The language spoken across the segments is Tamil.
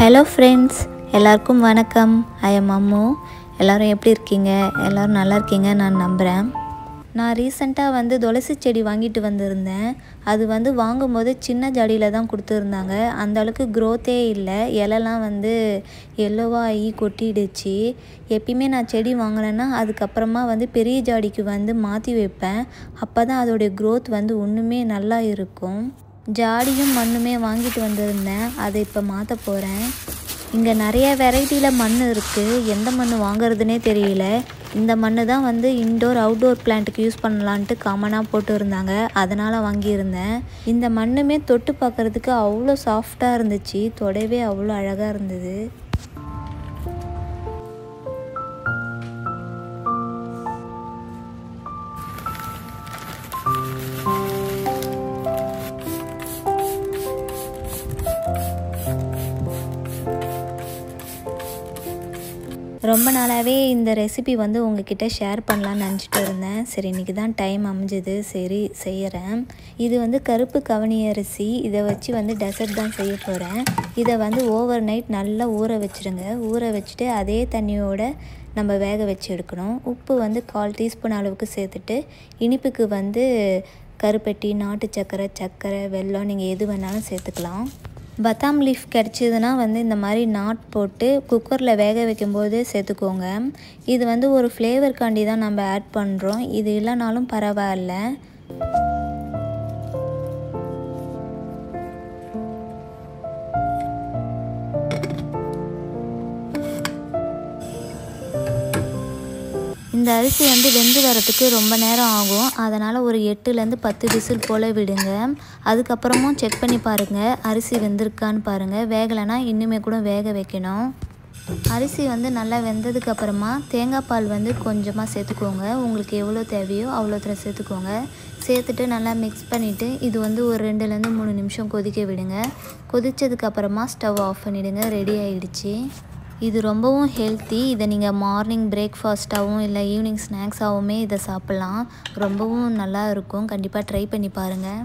ஹலோ ஃப்ரெண்ட்ஸ், எல்லாருக்கும் வணக்கம். I am Ammu. எல்லோரும் எப்படி இருக்கீங்க? எல்லோரும் நல்லா இருக்கீங்க நான் நம்புகிறேன். நான் ரீசெண்டாக துளசி செடி வாங்கிட்டு வந்திருந்தேன். அது வாங்கும்போது சின்ன ஜாடியில் தான் கொடுத்துருந்தாங்க. அந்த அளவுக்கு க்ரோத்தே இல்லை. இலைலாம் எல்லோவாக ஆகி கொட்டிடுச்சு. எப்பயுமே நான் செடி வாங்கினேன்னா அதுக்கப்புறமா பெரிய ஜாடிக்கு மாற்றி வைப்பேன். அப்போ தான் அதோடைய க்ரோத் ஒன்றுமே நல்லா இருக்கும். ஜாடியும் மண்ணுமே வாங்கிட்டு வந்திருந்தேன். அதை இப்போ மாற்ற போகிறேன். இங்கே நிறைய வெரைட்டியில் மண் இருக்குது. எந்த மண் வாங்குறதுனே தெரியல. இந்த மண் தான் இன்டோர் அவுட்டோர் பிளான்ட்டுக்கு யூஸ் பண்ணலான்ட்டு காமனாக போட்டு இருந்தாங்க. அதனால் வாங்கியிருந்தேன். இந்த மண்ணுமே தொட்டு பார்க்குறதுக்கு அவ்வளோ சாஃப்டாக இருந்துச்சு. தொடவே அவ்வளோ அழகாக இருந்தது. ரொம்ப நாளாகவே இந்த ரெசிபி உங்ககிட்ட ஷேர் பண்ணலான்னு நினச்சிட்டு இருந்தேன். சரி, இன்றைக்கி தான் டைம் அமைஞ்சுது. சரி செய்கிறேன். இது கருப்பு கவனி அரிசி. இதை வச்சு டெசர்ட் தான் செய்ய போகிறேன். இதை ஓவர் நைட் நல்லா ஊற வச்சுடுங்க. ஊற வச்சுட்டு அதே தண்ணியோடு நம்ம வேக வச்சு எடுக்கணும். உப்பு 1/4 டீஸ்பூன் அளவுக்கு சேர்த்துட்டு, இனிப்புக்கு கருப்பட்டி, நாட்டு சர்க்கரை, வெல்லம் நீங்கள் எது வேணாலும் சேர்த்துக்கலாம். பதாம் லீஃப் கிடச்சிதுன்னா இந்த மாதிரி நாட் போட்டு குக்கரில் வேக வைக்கும்போது சேர்த்துக்கோங்க. இது ஒரு ஃப்ளேவர்காண்டி தான் நம்ம ஆட் பண்ணுறோம். இது இல்லைனாலும் பரவாயில்ல. இந்த அரிசி வெந்து வரத்துக்கு ரொம்ப நேரம் ஆகும். அதனால் ஒரு 8லேருந்து 10 விசில் போல் விடுங்க. அதுக்கப்புறமும் செக் பண்ணி பாருங்கள், அரிசி வெந்திருக்கான்னு பாருங்கள். வேகலைன்னா இன்னுமே கூட வேக வைக்கணும். அரிசி நல்லா வெந்ததுக்கப்புறமா தேங்காய் பால் கொஞ்சமாக சேர்த்துக்கோங்க. உங்களுக்கு எவ்வளோ தேவையோ அவ்வளோத்துல சேர்த்துக்கோங்க. சேர்த்துட்டு நல்லா மிக்ஸ் பண்ணிவிட்டு இது ஒரு 2லேருந்து 3 நிமிஷம் கொதிக்க விடுங்க. கொதித்ததுக்கப்புறமா ஸ்டவ் ஆஃப் பண்ணிவிடுங்க. ரெடி ஆகிடுச்சு. இது ரொம்பவும் ஹெல்த்தி. இதை நீங்கள் மார்னிங் பிரேக்ஃபாஸ்ட்டாகவும் இல்லை ஈவினிங் ஸ்நாக்ஸாகவுமே இதை சாப்பிட்லாம். ரொம்பவும் நல்லா இருக்கும். கண்டிப்பாக ட்ரை பண்ணி பாருங்கள்.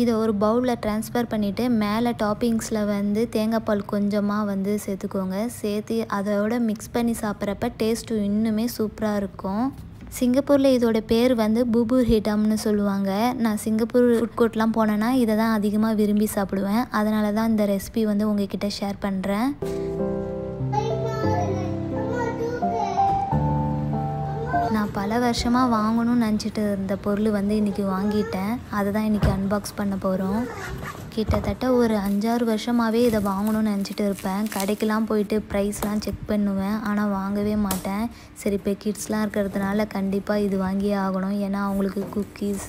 இதை ஒரு பவுலில் ட்ரான்ஸ்ஃபர் பண்ணிவிட்டு மேலே டாப்பிங்ஸில் தேங்காய் பால் கொஞ்சமாக சேர்த்துக்கோங்க. சேர்த்து அதோட மிக்ஸ் பண்ணி சாப்பிட்றப்ப டேஸ்ட்டு இன்னுமே சூப்பராக இருக்கும். சிங்கப்பூரில் இதோட பேர் பூபூர் ஹிடாம்னு சொல்லுவாங்க. நான் சிங்கப்பூர் ஃபுட் கோர்ட்லாம் போனேன்னா இதை தான் அதிகமாக விரும்பி சாப்பிடுவேன். அதனால தான் இந்த ரெசிபி உங்ககிட்ட ஷேர் பண்ணுறேன். நான் பல வருஷமாக வாங்கணும்னு நினச்சிட்டு இருந்த பொருள் இன்றைக்கி வாங்கிட்டேன். அதை தான் இன்றைக்கி அன்பாக்ஸ் பண்ண போகிறோம். கிட்டத்தட்ட ஒரு 5-6 வருஷமாகவே இதை வாங்கணும்னு நினச்சிட்டு இருப்பேன். கடைக்கெலாம் போயிட்டு ப்ரைஸ்லாம் செக் பண்ணுவேன். ஆனால் வாங்கவே மாட்டேன். சரி, இப்போ கிட்ஸ்லாம் இருக்கிறதுனால கண்டிப்பாக இது வாங்கியே ஆகணும். ஏன்னா அவங்களுக்கு குக்கீஸ்,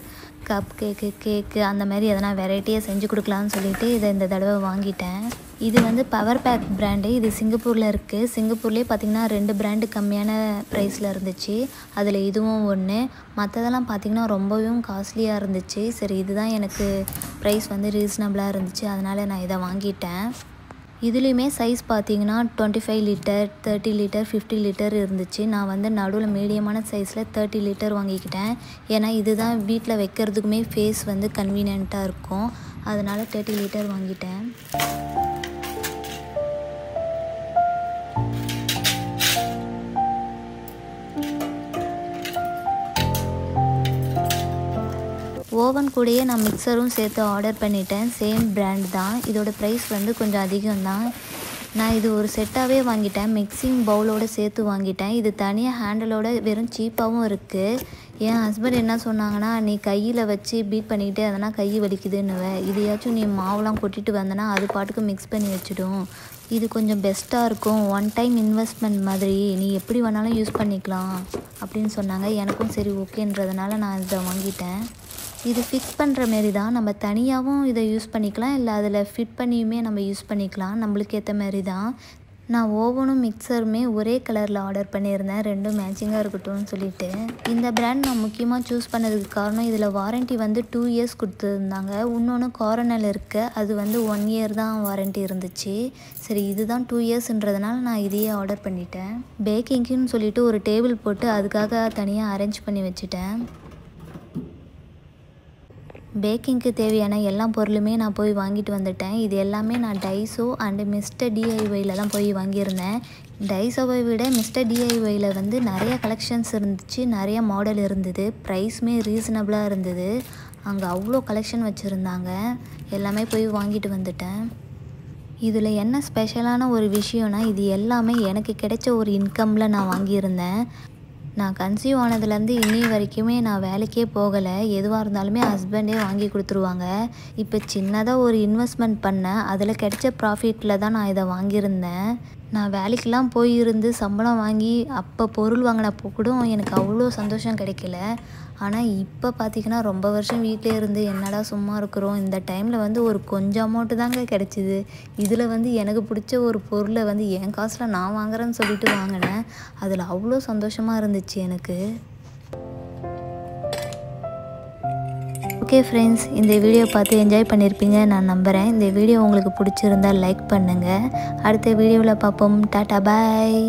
கப் கேக்கு அந்த மாதிரி எதனா வெரைட்டியாக செஞ்சு கொடுக்கலான்னு சொல்லிவிட்டு இதை இந்த தடவை வாங்கிட்டேன். இது பவர் பேக் பிராண்டு. இது சிங்கப்பூரில் இருக்குது. சிங்கப்பூர்லேயே பார்த்திங்கன்னா 2 பிராண்டு கம்மியான ப்ரைஸில் இருந்துச்சு. அதில் இதுவும் ஒன்று. மற்றதெல்லாம் பார்த்திங்கன்னா ரொம்பவும் காஸ்ட்லியாக இருந்துச்சு. சரி, இதுதான் எனக்கு ப்ரைஸ் ரீசனபிளாக இருந்துச்சு. அதனால் நான் இதை வாங்கிட்டேன். இதுலேயுமே சைஸ் பார்த்திங்கன்னா 25 லிட்டர், 30 லிட்டர், 50 லிட்டர் இருந்துச்சு. நான் நடுவில் மீடியமான சைஸில் 30 லிட்டர் வாங்கிக்கிட்டேன். ஏன்னா இதுதான் வீட்டில் வைக்கிறதுக்குமே ஃபேஸ் கன்வீனியண்ட்டாக இருக்கும். அதனால் 30 லிட்டர் வாங்கிட்டேன். ஓவன் கூடயே நான் மிக்சரும் சேர்த்து ஆர்டர் பண்ணிட்டேன். சேம் பிராண்ட் தான். இதோட ப்ரைஸ் கொஞ்சம் அதிகம்தான். நான் இது ஒரு செட்டாகவே வாங்கிட்டேன். மிக்சிங் பவுலோடு சேர்த்து வாங்கிட்டேன். இது தனியாக ஹேண்டலோட வெறும் சீப்பாகவும் இருக்குது. என் ஹஸ்பண்ட் என்ன சொன்னாங்கன்னா, நீ கையில் வச்சு பீட் பண்ணிக்கிட்டு அதனால் கை வலிக்குதுன்னுவேன். இதையாச்சும் நீ மாவுலாம் கொட்டிட்டு வந்தனா அது பாட்டுக்கு மிக்ஸ் பண்ணி வச்சிடும். இது கொஞ்சம் பெஸ்ட்டாக இருக்கும். 1 டைம் இன்வெஸ்ட்மெண்ட் மாதிரி, நீ எப்படி வேணாலும் யூஸ் பண்ணிக்கலாம் அப்படின்னு சொன்னாங்க. எனக்கும் சரி ஓகேன்றதுனால நான் இதை வாங்கிட்டேன். இது ஃபிக்ஸ் பண்ணுற மாரி தான். நம்ம தனியாகவும் இதை யூஸ் பண்ணிக்கலாம், இல்லை அதில் ஃபிட் பண்ணியுமே நம்ம யூஸ் பண்ணிக்கலாம். நம்மளுக்கு ஏற்ற மாரி தான். நான் ஓவனும் மிக்சருமே ஒரே கலரில் ஆர்டர் பண்ணியிருந்தேன். 2 மேட்சிங்காக இருக்கட்டும்னு சொல்லிட்டு. இந்த பிராண்ட் நான் முக்கியமாக சூஸ் பண்ணதுக்கு காரணம், இதில் வாரண்ட்டி 2 இயர்ஸ் கொடுத்துருந்தாங்க. இன்னொன்று கார்னல் இருக்குது. அது 1 இயர் தான் வாரண்ட்டி இருந்துச்சு. சரி, இதுதான் 2 இயர்ஸ்ன்றதுனால நான் இதையே ஆர்டர் பண்ணிட்டேன். பேக்கிங்க்குன்னு சொல்லிட்டு ஒரு டேபிள் போட்டு அதுக்காக தனியாக அரேஞ்ச் பண்ணி வச்சுட்டேன். பேக்கிங்க்கு தேவையான எல்லா பொருளுமே நான் போய் வாங்கிட்டு வந்துட்டேன். இது எல்லாமே நான் டைசோ அண்ட் மிஸ்டர் டிஐஒய்ல தான் போய் வாங்கியிருந்தேன். டைசோவை விட மிஸ்டர் டிஐஒய்ல வந்து நிறைய கலெக்ஷன்ஸ் இருந்துச்சு, நிறைய மாடல் இருந்தது, ப்ரைஸுமே ரீசனபிளாக இருந்தது. அங்கே அவ்வளோ கலெக்ஷன் வச்சுருந்தாங்க. எல்லாமே போய் வாங்கிட்டு வந்துட்டேன். இதில் என்ன ஸ்பெஷலான ஒரு விஷயம்னா இது எல்லாமே எனக்கு கிடைச்ச ஒரு இன்கமில் நான் வாங்கியிருந்தேன். நான் கன்சீவ் ஆனதுலேருந்து இன்னி வரைக்குமே நான் வேலைக்கே போகலை. எதுவாக இருந்தாலுமே ஹஸ்பண்டே வாங்கி கொடுத்துருவாங்க. இப்போ சின்னதாக ஒரு இன்வெஸ்ட்மெண்ட் பண்ணேன், அதில் கிடைச்ச ப்ராஃபிட்டில் தான் நான் இதை வாங்கியிருந்தேன். நான் வேலைக்கெலாம் போயிருந்து சம்பளம் வாங்கி அப்போ பொருள் வாங்கினப்போ கூட எனக்கு அவ்வளோ சந்தோஷம் கிடைக்கல. ஆனால் இப்போ பார்த்திங்கன்னா ரொம்ப வருஷம் வீட்டிலே இருந்து என்னடா சும்மா இருக்கிறோம், இந்த டைமில் வந்து ஒரு கொஞ்சம் அமௌண்ட்டு தாங்க கிடச்சிது. இதில் வந்து எனக்கு பிடிச்ச ஒரு பொருளை வந்து என் காசில் நான் வாங்குறேன்னு சொல்லிட்டு வாங்கினேன். அதில் அவ்வளோ சந்தோஷமாக இருந்துச்சு எனக்கு. ஓகே ஃப்ரெண்ட்ஸ், இந்த வீடியோ பார்த்து என்ஜாய் பண்ணியிருப்பீங்க நான் நம்புகிறேன். இந்த வீடியோ உங்களுக்கு பிடிச்சிருந்தால் லைக் பண்ணுங்கள். அடுத்த வீடியோவில் பார்ப்போம். டாட்டா பாய்.